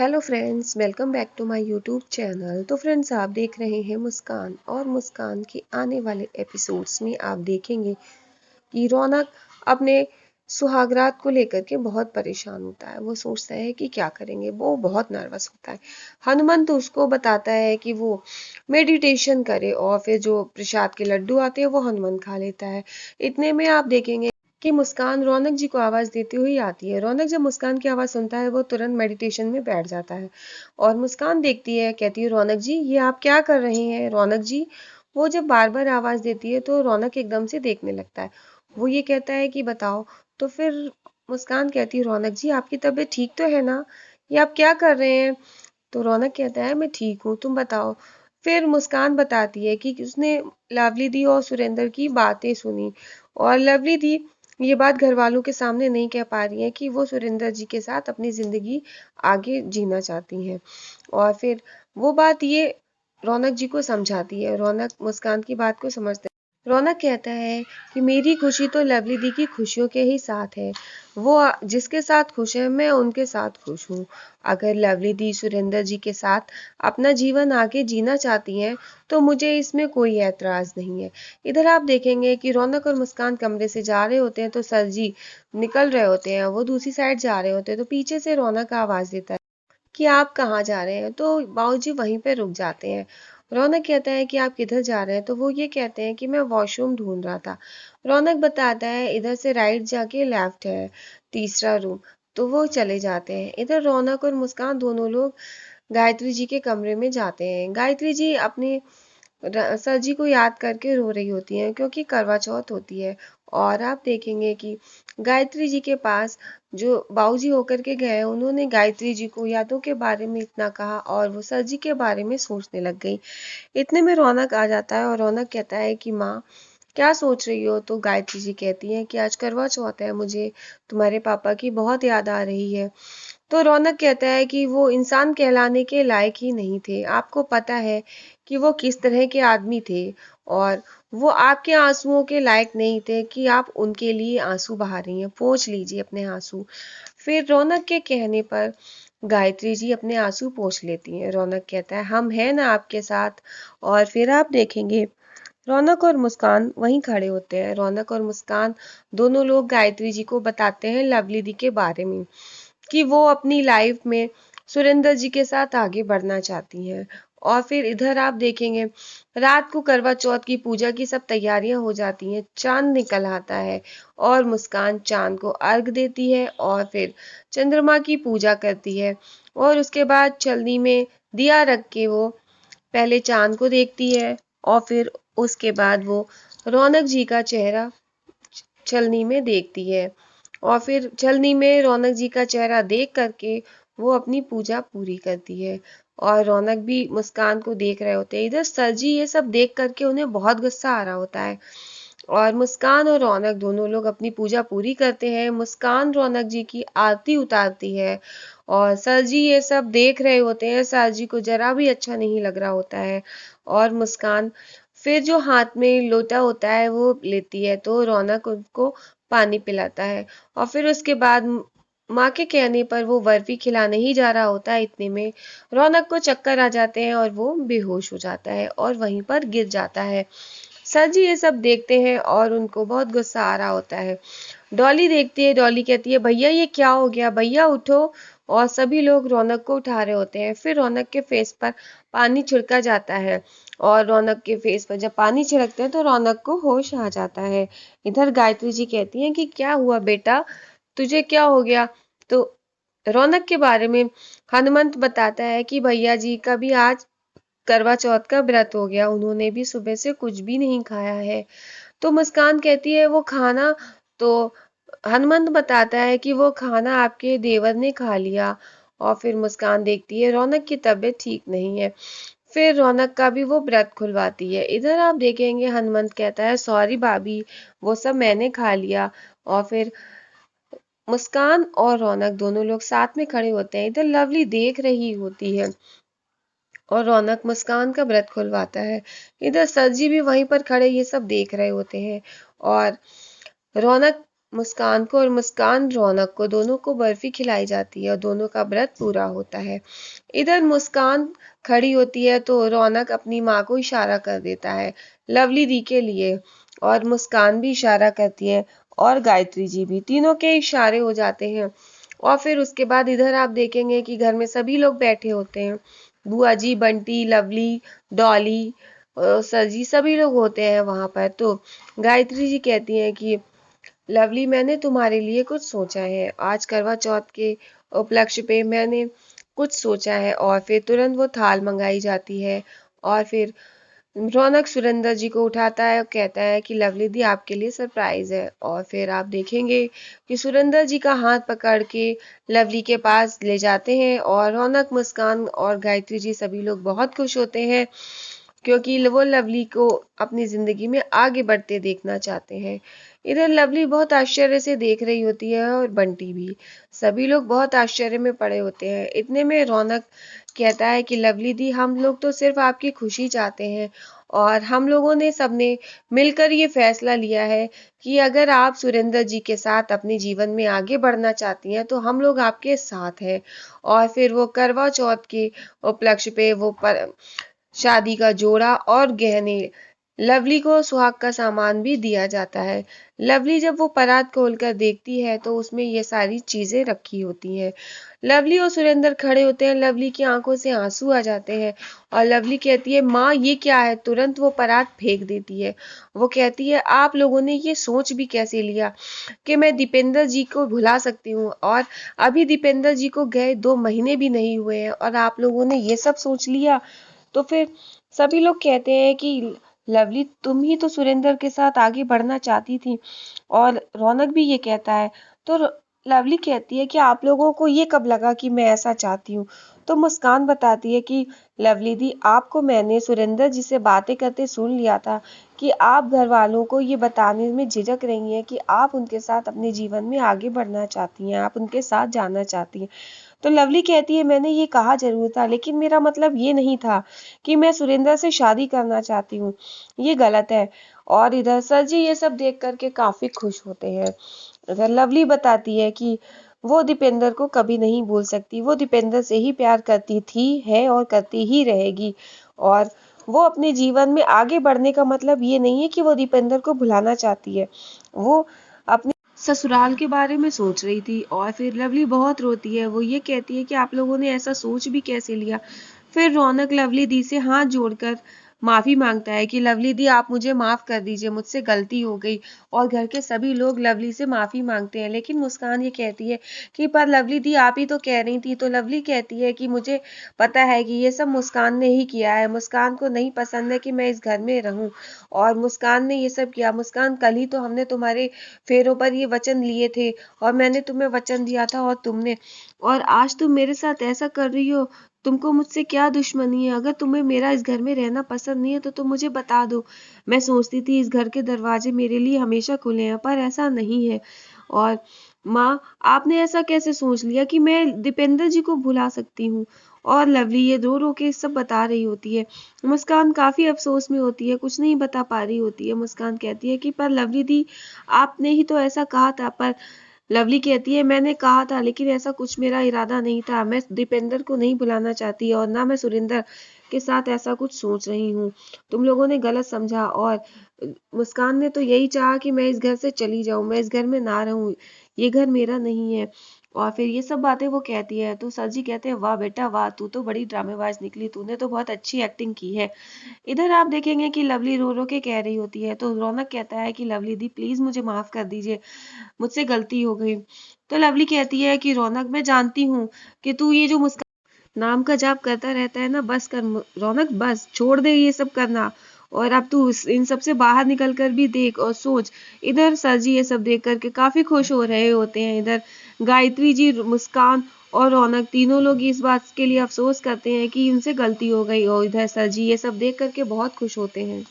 Hello friends, welcome back to my YouTube channel. तो friends, आप देख रहे हैं मुस्कान, और मुस्कान के आने वाले एपिसोड्स में आप देखेंगे कि रौनक अपने सुहागरात को लेकर के बहुत परेशान होता है। वो सोचता है कि क्या करेंगे, वो बहुत नर्वस होता है। हनुमंत उसको बताता है कि वो मेडिटेशन करे और फिर जो प्रसाद के लड्डू आते हैं वो हनुमंत खा लेता है। इतने में आप देखेंगे कि मुस्कान रौनक जी को आवाज देती हुई आती है। रौनक जब मुस्कान की आवाज सुनता है वो तुरंत मेडिटेशन में बैठ जाता है और मुस्कान देखती है, कहती है रौनक जी ये आप क्या कर रहे हैं। रौनक जी वो जब बार बार आवाज देती है तो रौनक एकदम से देखने लगता है। वो ये कहता है कि बताओ। तो फिर मुस्कान कहती है रौनक जी आपकी तबीयत ठीक तो है ना, ये आप क्या कर रहे हैं। तो रौनक कहता है मैं ठीक हूँ, तुम बताओ। फिर मुस्कान बताती है कि उसने लवली दी और सुरेंद्र की बातें सुनी, और लवली दी ये बात घर वालों के सामने नहीं कह पा रही है कि वो सुरेंद्र जी के साथ अपनी जिंदगी आगे जीना चाहती हैं। और फिर वो बात ये रौनक जी को समझाती है। रौनक मुस्कान की बात को समझता है। रौनक कहता है कि मेरी खुशी तो लवली दी की खुशियों के ही साथ है। वो जिसके साथ खुश है मैं उनके साथ खुश हूँ। अगर लवली दी सुरेंद्र जी के साथ अपना जीवन आगे जीना चाहती हैं तो मुझे इसमें कोई ऐतराज नहीं है। इधर आप देखेंगे कि रौनक और मुस्कान कमरे से जा रहे होते हैं तो सर जी निकल रहे होते हैं, वो दूसरी साइड जा रहे होते हैं। तो पीछे से रौनक आवाज देता है कि आप कहाँ जा रहे हैं। तो बाबूजी वहीं पे रुक जाते हैं। रौनक कहता है कि आप किधर जा रहे हैं। तो वो ये कहते हैं कि मैं वॉशरूम ढूंढ रहा था। रौनक बताता है इधर से राइट जाके लेफ्ट है तीसरा रूम। तो वो चले जाते हैं। इधर रौनक और मुस्कान दोनों लोग गायत्री जी के कमरे में जाते हैं। गायत्री जी अपने सर जी को याद करके रो रही होती हैं क्योंकि करवा चौथ होती है। और आप देखेंगे कि गायत्री जी के पास जो बाबूजी होकर के गए उन्होंने गायत्री जी को यादों के बारे में इतना कहा और वो सर जी के बारे में सोचने लग गई। इतने में रौनक आ जाता है और रौनक कहता है कि माँ क्या सोच रही हो। तो गायत्री जी कहती हैं कि आज करवा चौथ है, मुझे तुम्हारे पापा की बहुत याद आ रही है। तो रौनक कहता है कि वो इंसान कहलाने के लायक ही नहीं थे। आपको पता है कि वो किस तरह के आदमी थे, और वो आपके आंसुओं के लायक नहीं थे कि आप उनके लिए आंसू बहा रही हैं। पोंछ लीजिए अपने आंसू। फिर रौनक के कहने पर गायत्री जी अपने आंसू पोंछ लेती हैं। रौनक कहता है हम हैं ना आपके साथ। और फिर आप देखेंगे रौनक और मुस्कान वहीं खड़े होते हैं। रौनक और मुस्कान दोनों लोग गायत्री जी को बताते हैं लवली दी के बारे में कि वो अपनी लाइफ में सुरेंद्र जी के साथ आगे बढ़ना चाहती हैं। और फिर इधर आप देखेंगे रात को करवा चौथ की पूजा की सब तैयारियां हो जाती हैं। चांद निकल आता है और मुस्कान चांद को अर्घ देती है और फिर चंद्रमा की पूजा करती है। और उसके बाद छलनी में दिया रख के वो पहले चांद को देखती है और फिर उसके बाद वो रौनक जी का चेहरा छलनी में देखती है। और फिर छलनी में रौनक जी का चेहरा देख करके वो अपनी पूजा पूरी करती है। और रौनक भी मुस्कान को देख रहे होते हैं। इधर सर जी ये सब देख करके उन्हें बहुत गुस्सा आ रहा होता है। और मुस्कान और रौनक दोनों लोग अपनी पूजा पूरी करते हैं। मुस्कान रौनक जी की आरती उतारती है और सर जी ये सब देख रहे होते हैं। सर जी को जरा भी अच्छा नहीं लग रहा होता है। और मुस्कान फिर जो हाथ में लोटा होता है वो लेती है तो रौनक उनको पानी पिलाता है। और फिर उसके बाद माँ के कहने पर वो बर्फी खिलाने ही जा रहा होता है। इतने में रौनक को चक्कर आ जाते हैं और वो बेहोश हो जाता है और वहीं पर गिर जाता है। सर जी ये सब देखते हैं और उनको बहुत गुस्सा आ रहा होता है। डॉली देखती है, डॉली कहती है भैया ये क्या हो गया, भैया उठो। और सभी लोग रौनक को उठा रहे होते हैं। फिर रौनक के फेस पर पानी छिड़का जाता है और रौनक के फेस पर जब पानी छिड़कते हैं तो रौनक को होश आ जाता है। इधर गायत्री जी कहती हैं कि क्या हुआ बेटा, तुझे क्या हो गया। तो रौनक के बारे में हनुमंत बताता है कि भैया जी का भी आज करवा चौथ का व्रत हो गया, उन्होंने भी सुबह से कुछ भी नहीं खाया है। तो मुस्कान कहती है वो खाना, तो हनुमंत बताता है कि वो खाना आपके देवर ने खा लिया। और फिर मुस्कान देखती है रौनक की तबीयत ठीक नहीं है। फिर रौनक का भी वो व्रत खुलवाती है। इधर आप देखेंगे हनुमंत कहता है सॉरी भाभी, वो सब मैंने खा लिया। और फिर मुस्कान और रौनक दोनों लोग साथ में खड़े होते हैं। इधर लवली देख रही होती है और रौनक मुस्कान का व्रत खुलवाता है। इधर सर जी भी वहीं पर खड़े ये सब देख रहे होते हैं। और रौनक मुस्कान को और मुस्कान रौनक को दोनों को बर्फी खिलाई जाती है और दोनों का व्रत पूरा होता है। इधर मुस्कान खड़ी होती है तो रौनक अपनी माँ को इशारा कर देता है लवली दी के लिए, और मुस्कान भी इशारा करती है और गायत्री जी भी, तीनों के इशारे हो जाते हैं। और फिर उसके बाद इधर आप देखेंगे कि घर में सभी लोग बैठे होते हैं, बुआ जी, बंटी, लवली, डॉली, सर जी, सभी लोग होते हैं वहां पर। तो गायत्री जी कहती हैं कि लवली, मैंने तुम्हारे लिए कुछ सोचा है, आज करवा चौथ के उपलक्ष्य पे मैंने कुछ सोचा है। और फिर तुरंत वो थाल मंगाई जाती है और फिर रौनक सुरेंद्र जी को उठाता है और कहता है कि लवली दी आपके लिए सरप्राइज है। और फिर आप देखेंगे कि सुरेंद्र जी का हाथ पकड़ के लवली के पास ले जाते हैं और रौनक, मुस्कान और गायत्री जी सभी लोग बहुत खुश होते हैं, क्योंकि वो लवली को अपनी जिंदगी में आगे बढ़ते देखना चाहते हैं। इधर लवली बहुत आश्चर्य से देख रही होती है और बंटी भी, सभी लोग बहुत आश्चर्य में पड़े होते हैं। इतने में रौनक कहता है कि लवली दी, हम लोग तो सिर्फ आपकी खुशी चाहते हैं और हम लोगों ने सबने मिलकर ये फैसला लिया है कि अगर आप सुरेंद्र जी के साथ अपने जीवन में आगे बढ़ना चाहती हैं तो हम लोग आपके साथ हैं। और फिर वो करवा चौथ के उपलक्ष्य पे वो शादी का जोड़ा और गहने, लवली को सुहाग का सामान भी दिया जाता है। लवली जब वो परात खोलकर देखती है तो उसमें ये सारी चीजें रखी होती हैं। लवली और सुरेंद्र खड़े होते हैं, लवली की आंखों से आंसू आ जाते हैं और लवली कहती है, माँ ये क्या है? तुरंत वो परात फेंक देती है। वो कहती है, आप लोगों ने ये सोच भी कैसे लिया कि मैं दीपेंद्र जी को भुला सकती हूँ, और अभी दीपेंद्र जी को गए 2 महीने भी नहीं हुए हैं और आप लोगों ने ये सब सोच लिया। तो फिर सभी लोग कहते हैं कि लवली, तुम ही तो सुरेंद्र के साथ आगे बढ़ना चाहती थी। और रौनक भी ये कहता है। तो लवली कहती है कि आप लोगों को ये कब लगा कि मैं ऐसा चाहती हूँ? तो मुस्कान बताती है कि लवली दी, आपको मैंने सुरेंद्र जी से बातें करते सुन लिया था कि आप घर वालों को ये बताने में झिझक रही हैं कि आप उनके साथ अपने जीवन में आगे बढ़ना चाहती हैं, आप उनके साथ जाना चाहती हैं। तो लवली कहती है, मैंने ये कहा जरूर था, लेकिन मेरा मतलब ये नहीं था कि मैं सुरेंद्र से शादी करना चाहती हूँ, ये गलत है। और इधर सर जी ये सब देख करके काफी खुश होते हैं। इधर लवली बताती है कि वो दीपेंद्र को कभी नहीं भूल सकती, वो दीपेंद्र से ही प्यार करती थी, है और करती ही रहेगी। और वो अपने जीवन में आगे बढ़ने का मतलब ये नहीं है कि वो दीपेंद्र को भुलाना चाहती है, वो अपने ससुराल के बारे में सोच रही थी। और फिर लवली बहुत रोती है, वो ये कहती है कि आप लोगों ने ऐसा सोच भी कैसे लिया। फिर रौनक लवली दी से हाथ जोड़कर माफी मांगता है कि लवली दी, आप मुझे माफ कर दीजिए, मुझसे गलती हो गई। और घर के सभी लोग लवली से माफी मांगते हैं, लेकिन मुस्कान ये कहती है कि पर लवली दी, आप ही तो कह रही थी। तो लवली कहती है कि मुझे पता है कि ये सब मुस्कान ने ही किया है, मुस्कान को नहीं पसंद है कि मैं इस घर में रहूं, और मुस्कान ने ये सब किया। मुस्कान, कल ही तो हमने तुम्हारे फेरों पर ये वचन लिए थे और मैंने तुम्हें वचन दिया था और तुमने, और आज तुम मेरे साथ ऐसा कर रही हो। तुमको मुझसे क्या दुश्मनी है? अगर तुम्हें मेरा इस घर में रहना पसंद नहीं है तो तुम मुझे बता दो। मैं सोचती थी इस घर के दरवाजे मेरे लिए हमेशा खुले हैं, पर ऐसा नहीं है। और माँ, आपने ऐसा कैसे सोच लिया कि मैं दीपेंद्र जी को भुला सकती हूँ? और लवली ये रो रो के सब बता रही होती है। मुस्कान काफी अफसोस में होती है, कुछ नहीं बता पा रही होती है। मुस्कान कहती है कि पर लवली दी, आपने ही तो ऐसा कहा था। पर लवली कहती है, मैंने कहा था, लेकिन ऐसा कुछ मेरा इरादा नहीं था। मैं दीपेंद्र को नहीं बुलाना चाहती और ना मैं सुरेंद्र के साथ ऐसा कुछ सोच रही हूँ। तुम लोगों ने गलत समझा। और मुस्कान ने तो यही चाहा कि मैं इस घर से चली जाऊं, मैं इस घर में ना रहूं, ये घर मेरा नहीं है। और फिर ये सब बातें वो कहती है तो सर जी कहते हैं, वाह बेटा वाह, तू तो बड़ी ड्रामेबाज निकली, तूने तो बहुत अच्छी एक्टिंग की है। इधर आप देखेंगे कि लवली रो रो के कह रही होती है तो रौनक कहता है कि लवली दी, प्लीज मुझे माफ कर दीजिए, मुझसे गलती हो गई। तो लवली कहती है कि रौनक, मैं जानती हूँ कि तू ये जो मुस्कान नाम का जाप करता रहता है ना, बस कर रौनक, बस छोड़ दे ये सब करना, और अब तू इन सब से बाहर निकल कर भी देख और सोच। इधर सर जी ये सब देख करके काफी खुश हो रहे होते हैं। इधर गायत्री जी, मुस्कान और रौनक तीनों लोग इस बात के लिए अफसोस करते हैं कि इनसे गलती हो गई, और इधर सर जी ये सब देख करके बहुत खुश होते हैं।